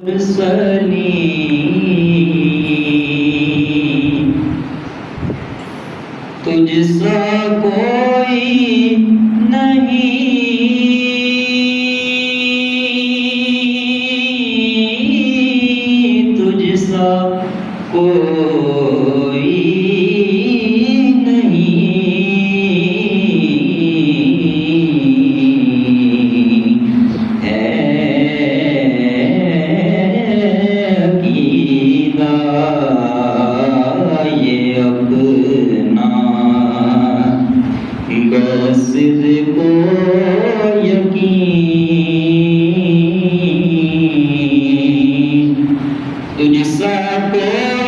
मुरसली तुझसा कोई नहीं, तुझसा कोई नहीं है अकीदा ये अपना बस को यकीन तुझसा कोई